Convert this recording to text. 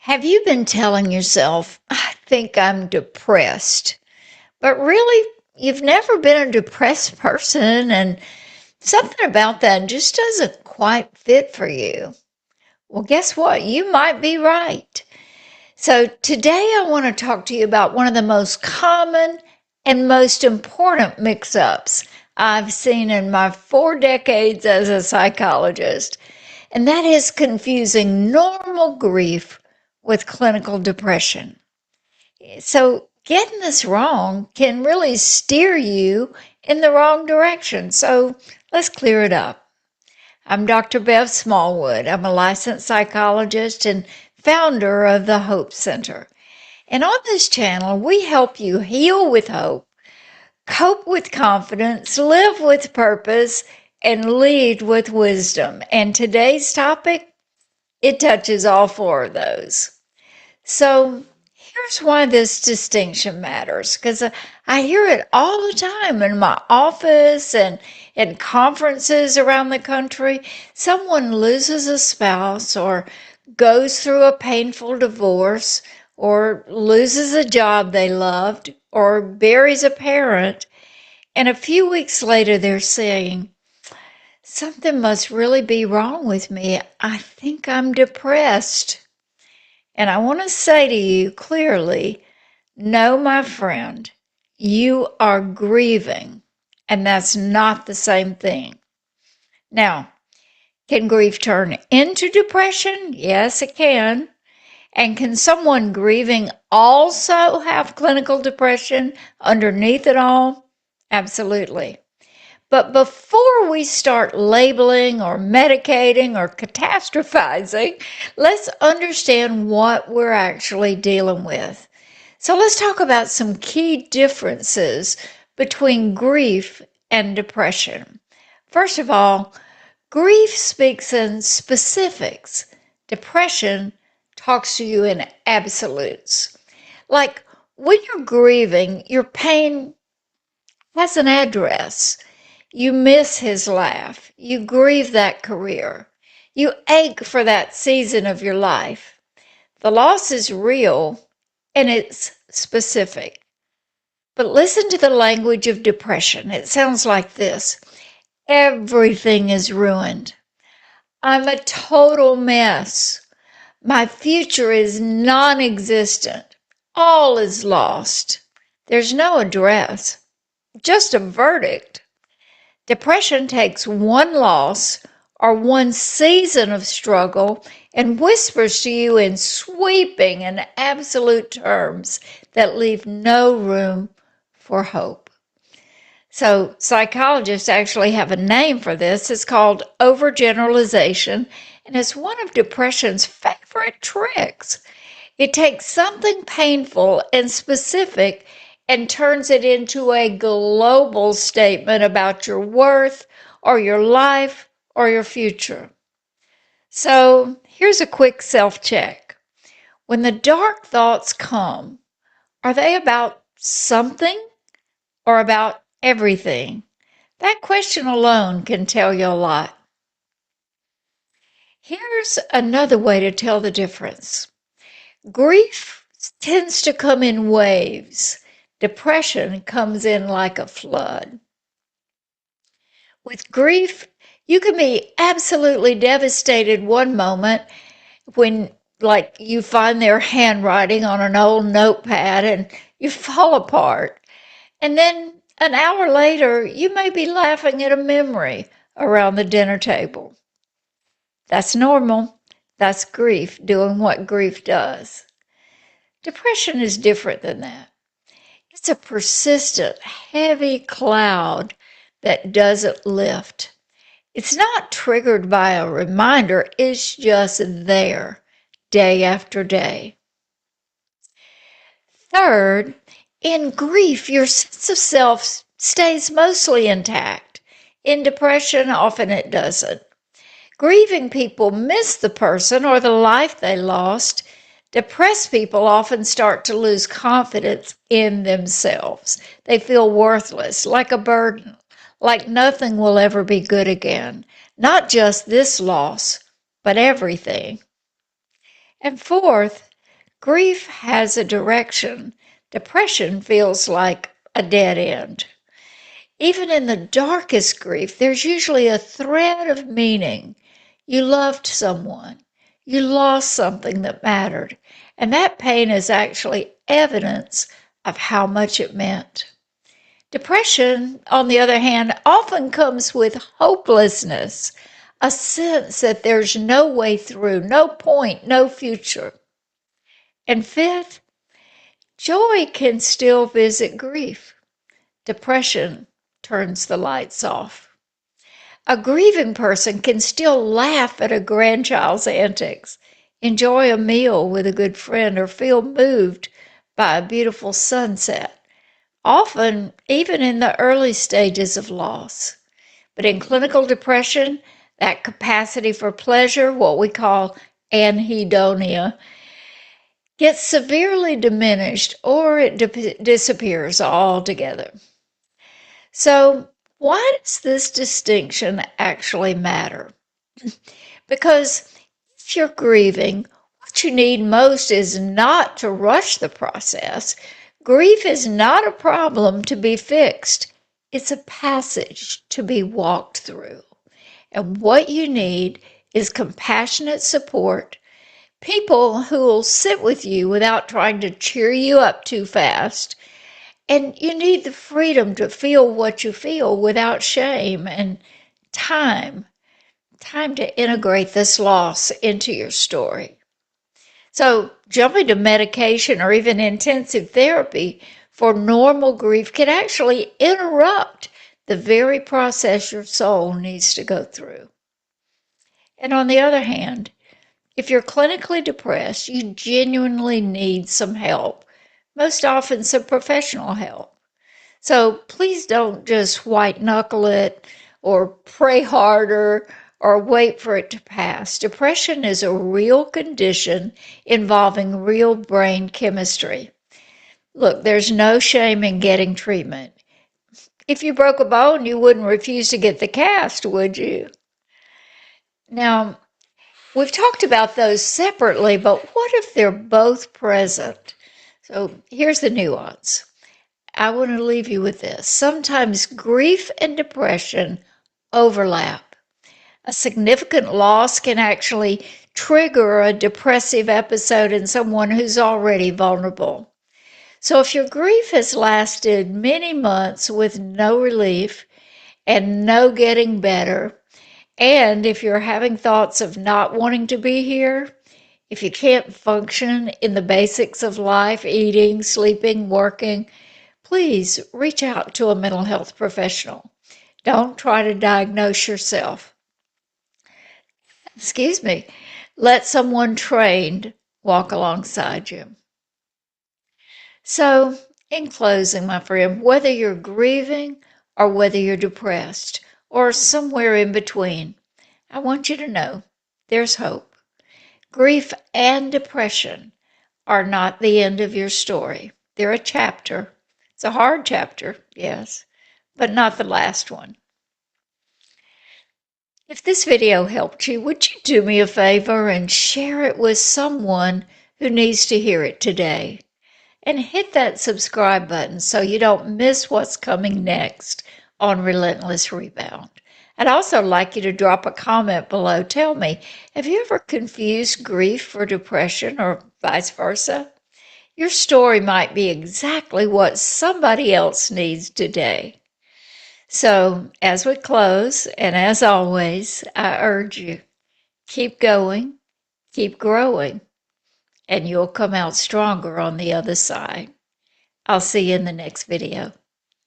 Have you been telling yourself, I think I'm depressed, but really you've never been a depressed person and something about that just doesn't quite fit for you? Well, guess what? You might be right. So today I want to talk to you about one of the most common and most important mix-ups I've seen in my 4 decades as a psychologist, and that is confusing normal grief with clinical depression. So, getting this wrong can really steer you in the wrong direction. So, let's clear it up. I'm Dr. Bev Smallwood. I'm a licensed psychologist and founder of the Hope Center. And on this channel, we help you heal with hope, cope with confidence, live with purpose, and lead with wisdom. And today's topic, it touches all four of those. So here's why this distinction matters, because I hear it all the time in my office and in conferences around the country. Someone loses a spouse or goes through a painful divorce or loses a job they loved or buries a parent. And a few weeks later, they're saying, something must really be wrong with me. I think I'm depressed. And I want to say to you clearly, no, my friend, you are grieving, and that's not the same thing. Now, can grief turn into depression? Yes, it can. And can someone grieving also have clinical depression underneath it all? Absolutely. But before we start labeling or medicating or catastrophizing, let's understand what we're actually dealing with. So let's talk about some key differences between grief and depression. First of all, grief speaks in specifics. Depression talks to you in absolutes. Like when you're grieving, your pain has an address. You miss his laugh. You grieve that career. You ache for that season of your life. The loss is real and it's specific. But listen to the language of depression. It sounds like this. Everything is ruined. I'm a total mess. My future is non-existent. All is lost. There's no address, just a verdict. Depression takes one loss or one season of struggle and whispers to you in sweeping and absolute terms that leave no room for hope. So psychologists actually have a name for this. It's called overgeneralization, and it's one of depression's favorite tricks. It takes something painful and specific and turns it into a global statement about your worth or your life or your future. So here's a quick self-check. When the dark thoughts come, are they about something or about everything? That question alone can tell you a lot. Here's another way to tell the difference. Grief tends to come in waves. Depression comes in like a flood. With grief, you can be absolutely devastated one moment when, like, you find their handwriting on an old notepad and you fall apart. And then an hour later, you may be laughing at a memory around the dinner table. That's normal. That's grief doing what grief does. Depression is different than that. It's a persistent, heavy cloud that doesn't lift. It's not triggered by a reminder, it's just there, day after day. Third, in grief, your sense of self stays mostly intact. In depression, often it doesn't. Grieving people miss the person or the life they lost. Depressed people often start to lose confidence in themselves. They feel worthless, like a burden, like nothing will ever be good again. Not just this loss, but everything. And fourth, Grief has a direction. Depression feels like a dead end. Even in the darkest grief, there's usually a thread of meaning. You loved someone. You lost something that mattered. And that pain is actually evidence of how much it meant. Depression, on the other hand, often comes with hopelessness, a sense that there's no way through, no point, no future. And fifth, joy can still visit grief. Depression turns the lights off. A grieving person can still laugh at a grandchild's antics, enjoy a meal with a good friend, or feel moved by a beautiful sunset, often even in the early stages of loss. But in clinical depression, that capacity for pleasure, what we call anhedonia, gets severely diminished or it disappears altogether. So, why does this distinction actually matter? Because if you're grieving, what you need most is not to rush the process. Grief is not a problem to be fixed, it's a passage to be walked through. And what you need is compassionate support, people who will sit with you without trying to cheer you up too fast. And you need the freedom to feel what you feel without shame, and time to integrate this loss into your story. So, jumping to medication or even intensive therapy for normal grief can actually interrupt the very process your soul needs to go through. And on the other hand, if you're clinically depressed, you genuinely need some help, most often some professional help. So please don't just white knuckle it or pray harder or wait for it to pass. Depression is a real condition involving real brain chemistry. Look, there's no shame in getting treatment. If you broke a bone, you wouldn't refuse to get the cast, would you? Now, we've talked about those separately, but what if they're both present? So here's the nuance. I want to leave you with this. Sometimes grief and depression overlap. A significant loss can actually trigger a depressive episode in someone who's already vulnerable. So if your grief has lasted many months with no relief and no getting better, and if you're having thoughts of not wanting to be here, if you can't function in the basics of life, eating, sleeping, working, please reach out to a mental health professional. Don't try to diagnose yourself. Excuse me. Let someone trained walk alongside you. So, in closing, my friend, whether you're grieving or whether you're depressed or somewhere in between, I want you to know there's hope. Grief and depression are not the end of your story. They're a chapter. It's a hard chapter, yes, but not the last one. If this video helped you, would you do me a favor and share it with someone who needs to hear it today? And hit that subscribe button so you don't miss what's coming next on Relentless Rebound. I'd also like you to drop a comment below. Tell me, have you ever confused grief for depression or vice versa? Your story might be exactly what somebody else needs today. So, as we close, and as always, I urge you, keep going, keep growing, and you'll come out stronger on the other side. I'll see you in the next video.